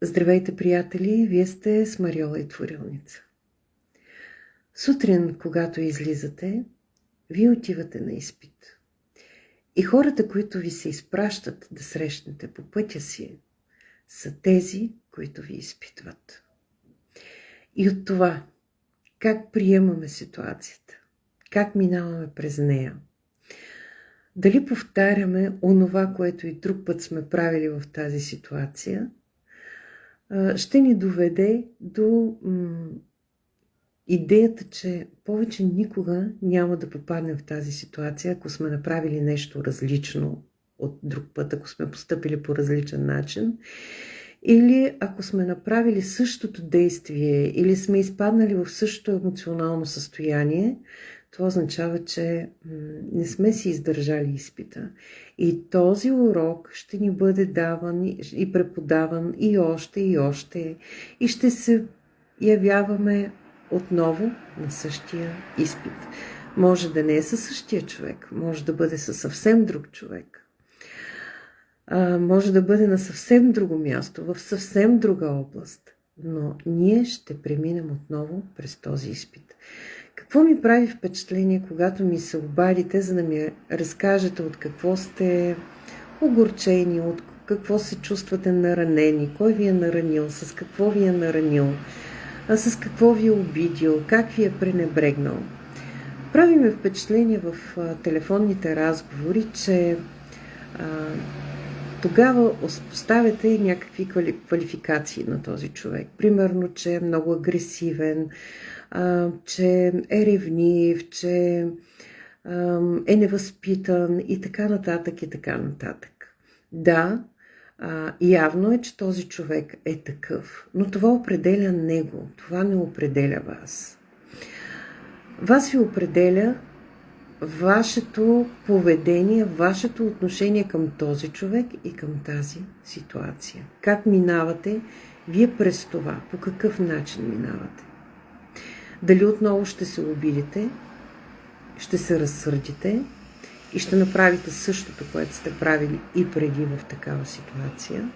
Здравейте, приятели! Вие сте с Мариола и Творилница. Сутрин, когато излизате, вие отивате на изпит. И хората, които ви се изпращат да срещнете по пътя си, са тези, които ви изпитват. И от това, как приемаме ситуацията, как минаваме през нея, дали повтаряме онова, което и друг път сме правили в тази ситуация, ще ни доведе до идеята, че повече никога няма да попаднем в тази ситуация, ако сме направили нещо различно от друг път, ако сме постъпили по различен начин, или ако сме направили същото действие, или сме изпаднали в същото емоционално състояние, това означава, че не сме си издържали изпита. И този урок ще ни бъде даван и преподаван и още, и ще се явяваме отново на същия изпит. Може да не е със същия човек, може да бъде със съвсем друг човек. Може да бъде на съвсем друго място, в съвсем друга област. Но ние ще преминем отново през този изпит. Какво ми прави впечатление, когато ми се обадите, за да ми разкажете от какво сте огорчени, от какво се чувствате наранени, кой ви е наранил, с какво ви е наранил, с какво ви е обидил, как ви е пренебрегнал. Прави ми впечатление в телефонните разговори, че тогава поставяте някакви квалификации на този човек. Примерно, че е много агресивен, че е ревнив, че е невъзпитан и така нататък, и така нататък. Да, явно е, че този човек е такъв, но това определя него, това не определя вас. Вас ви определя вашето поведение, вашето отношение към този човек и към тази ситуация. Как минавате вие през това? По какъв начин минавате? Дали отново ще се обидите, ще се разсърдите и ще направите същото, което сте правили и преди в такава ситуация?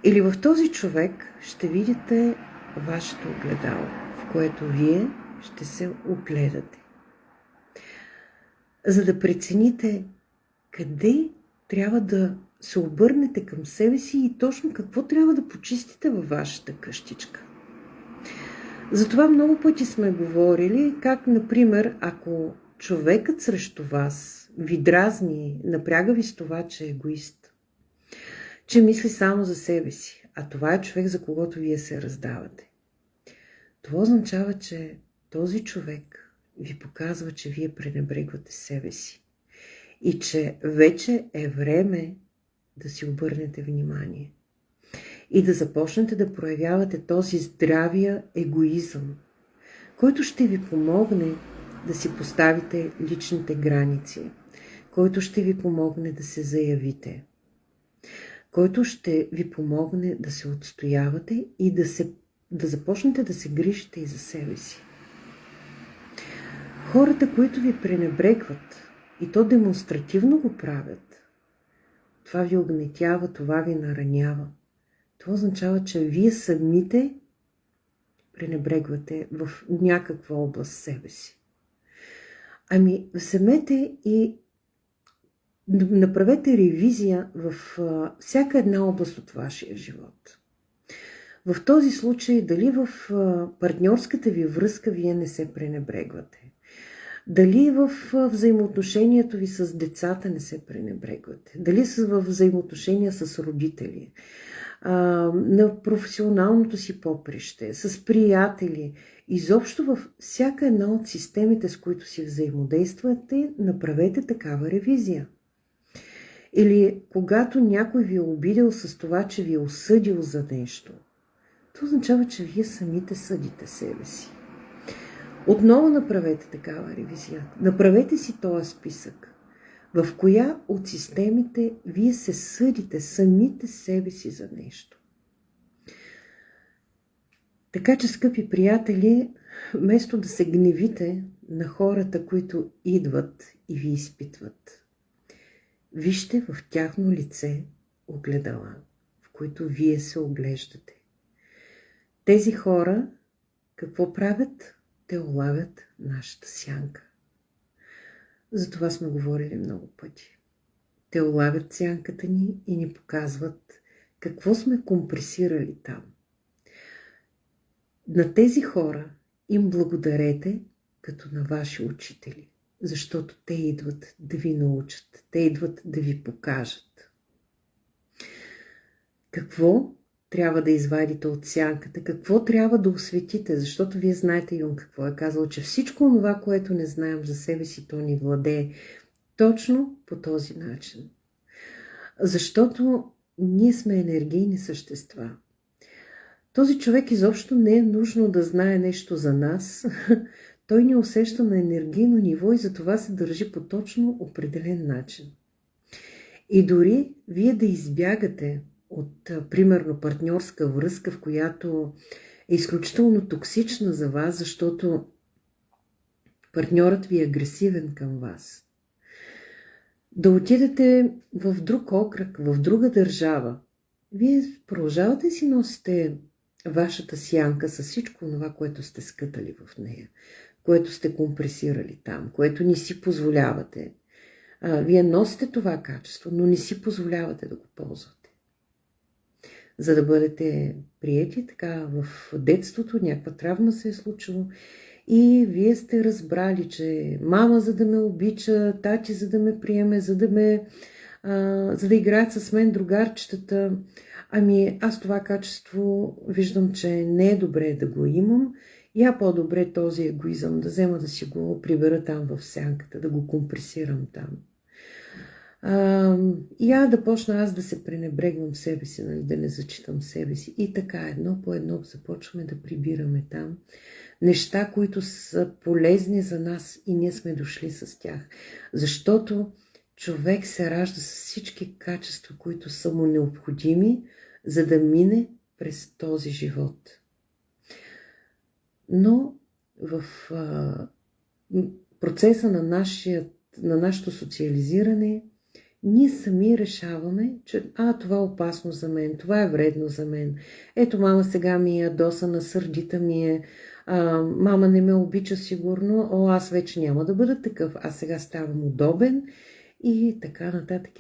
Или в този човек ще видите вашето огледало, в което вие ще се огледате, за да прецените къде трябва да се обърнете към себе си и точно какво трябва да почистите във вашата къщичка. Затова много пъти сме говорили как, например, ако човекът срещу вас ви дразни, напряга ви с това, че е егоист, че мисли само за себе си, а това е човек, за когото вие се раздавате. Това означава, че този човек ви показва, че вие пренебрегвате себе си и че вече е време да си обърнете внимание и да започнете да проявявате този здравия егоизъм, който ще ви помогне да си поставите личните граници, който ще ви помогне да се заявите, който ще ви помогне да се отстоявате и да започнете да се грижите и за себе си. Хората, които ви пренебрегват и то демонстративно го правят, това ви огнетява, това ви наранява. Това означава, че вие самите пренебрегвате в някаква област себе си. Ами, вземете и направете ревизия в всяка една област от вашия живот. В този случай, дали в партньорската ви връзка вие не се пренебрегвате? Дали в взаимоотношението ви с децата не се пренебрегвате? Дали са в взаимоотношения с родители? На професионалното си поприще, с приятели, изобщо във всяка една от системите, с които си взаимодействате, направете такава ревизия. Или когато някой ви е обидел с това, че ви е осъдил за нещо, това означава, че вие самите съдите себе си. Отново направете такава ревизия. Направете си този списък. В коя от системите вие се съдите самите себе си за нещо. Така че, скъпи приятели, вместо да се гневите на хората, които идват и ви изпитват, вижте в тяхно лице огледала, в които вие се оглеждате. Тези хора какво правят? Те улавят нашата сянка. За това сме говорили много пъти. Те улавят сянката ни и ни показват какво сме компресирали там. На тези хора им благодарете като на ваши учители, защото те идват да ви научат, те идват да ви покажат. Какво трябва да извадите от сянката, какво трябва да осветите, защото вие знаете Юнг какво е казал, че всичко това, което не знаем за себе си, то ни владее точно по този начин. Защото ние сме енергийни същества. Този човек изобщо не е нужно да знае нещо за нас. Той ни усеща на енергийно ниво и затова се държи по точно определен начин. И дори вие да избягате от, примерно, партньорска връзка, в която е изключително токсична за вас, защото партньорът ви е агресивен към вас. Да отидете в друг окръг, в друга държава. Вие продължавате си носите вашата сянка с всичко това, което сте скътали в нея, което сте компресирали там, което не си позволявате. Вие носите това качество, но не си позволявате да го ползвате. За да бъдете приети, така в детството някаква травма се е случила и вие сте разбрали, че мама за да ме обича, тати за да ме приеме, за да играят с мен другарчетата. Ами аз това качество виждам, че не е добре да го имам. Я по-добре този егоизъм да взема да си го прибера там в сянката, да го компресирам там. Я да почна аз да се пренебрегвам себе си, да не зачитам себе си. И така едно по едно започваме да прибираме там неща, които са полезни за нас и ние сме дошли с тях. Защото човек се ражда с всички качества, които са му необходими, за да мине през този живот. Но в процеса на нашето социализиране ние сами решаваме, че това е опасно за мен, това е вредно за мен. Ето мама сега ми е ядосана, сърдита ми е, мама не ме обича сигурно, аз вече няма да бъда такъв, аз сега ставам удобен и така нататък,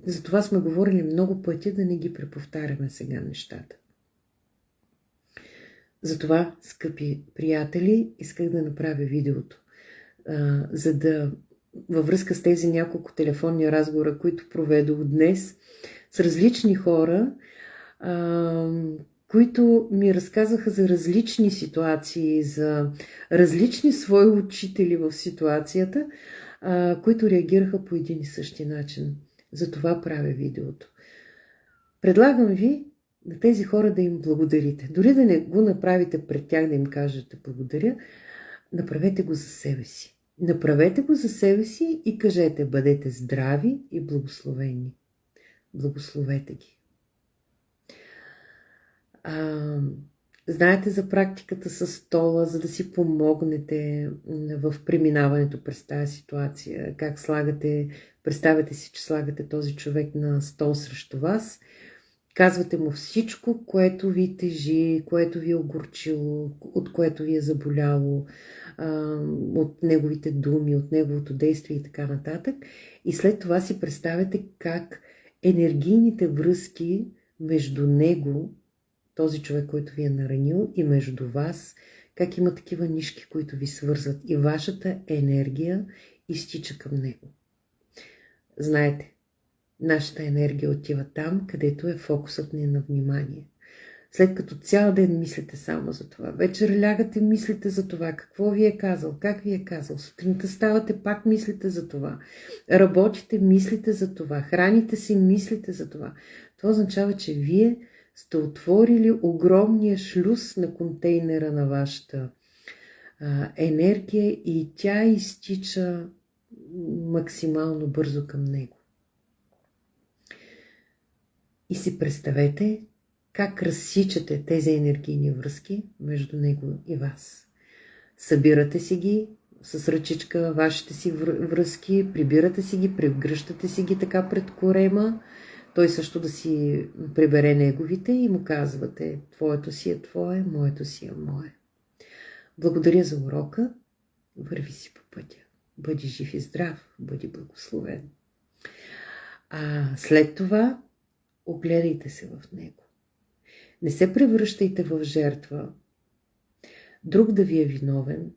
Затова сме говорили много пъти, да не ги преповтаряме сега нещата. Затова, скъпи приятели, исках да направя видеото, за да във връзка с тези няколко телефонни разговора, които проведох днес с различни хора, които ми разказаха за различни ситуации, за различни свои учители в ситуацията, които реагираха по един и същи начин. Затова правя видеото. Предлагам ви на тези хора да им благодарите. Дори да не го направите пред тях, да им кажете благодаря, направете го за себе си. Направете го за себе си и кажете: бъдете здрави и благословени. Благословете ги. Знаете за практиката с стола, за да си помогнете в преминаването през тази ситуация. Как представете си, че слагате този човек на стол срещу вас. Казвате му всичко, което ви тежи, което ви е огорчило, от което ви е заболяло, от неговите думи, от неговото действие и така нататък. И след това си представяте как енергийните връзки между него, този човек, който ви е наранил, и между вас, как има такива нишки, които ви свързват и вашата енергия изтича към него. Знаете, нашата енергия отива там, където е фокусът ни на внимание. След като цял ден мислите само за това, вечер лягате, мислите за това, какво ви е казал, как ви е казал, сутринта ставате, пак мислите за това, работите, мислите за това, храните се, мислите за това. Това означава, че вие сте отворили огромния шлюз на контейнера на вашата енергия и тя изтича максимално бързо към него. И си представете как разсичате тези енергийни връзки между него и вас. Събирате си ги с ръчичка, вашите си връзки, прибирате си ги, прегръщате си ги така пред корема, той също да си прибере неговите и му казвате: твоето си е твое, моето си е мое. Благодаря за урока, върви си по пътя. Бъди жив и здрав, бъди благословен. А след това огледайте се в него. Не се превръщайте в жертва, друг да ви е виновен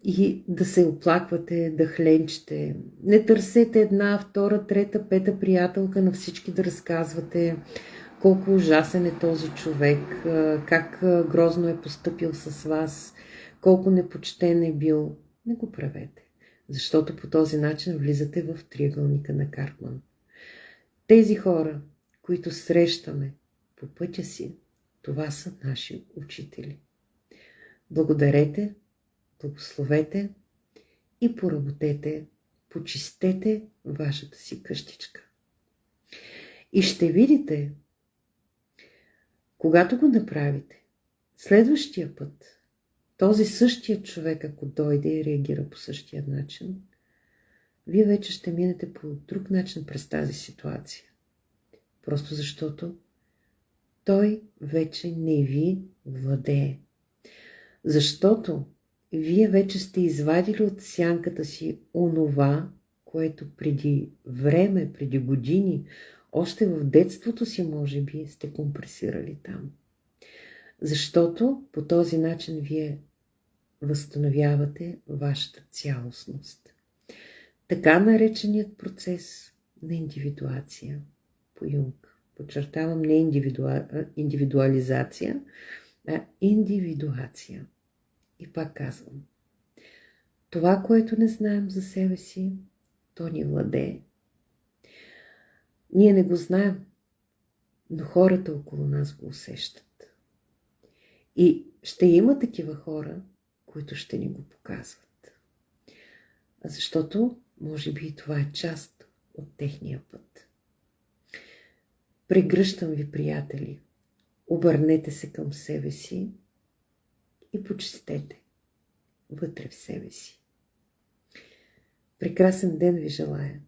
и да се оплаквате, да хленчете. Не търсете една, втора, трета, пета приятелка на всички да разказвате колко ужасен е този човек, как грозно е постъпил с вас, колко непочтен е бил. Не го правете, защото по този начин влизате в триъгълника на Карпман. Тези хора, които срещаме по пътя си, това са наши учители. Благодарете, благословете и поработете, почистете вашата си къщичка. И ще видите, когато го направите, следващия път, този същия човек, ако дойде и реагира по същия начин, вие вече ще минете по друг начин през тази ситуация. Просто защото той вече не ви владее. Защото вие вече сте извадили от сянката си онова, което преди време, преди години, още в детството си, може би, сте компресирали там. Защото по този начин вие възстановявате вашата цялостност. Така нареченият процес на индивидуация по Юнг. Подчертавам, не индивидуализация, а индивидуация. И пак казвам, това, което не знаем за себе си, то ни владее. Ние не го знаем, но хората около нас го усещат. И ще има такива хора, които ще ни го показват. Защото, може би, това е част от техния път. Прегръщам ви, приятели, обърнете се към себе си и почистете вътре в себе си. Прекрасен ден ви желая!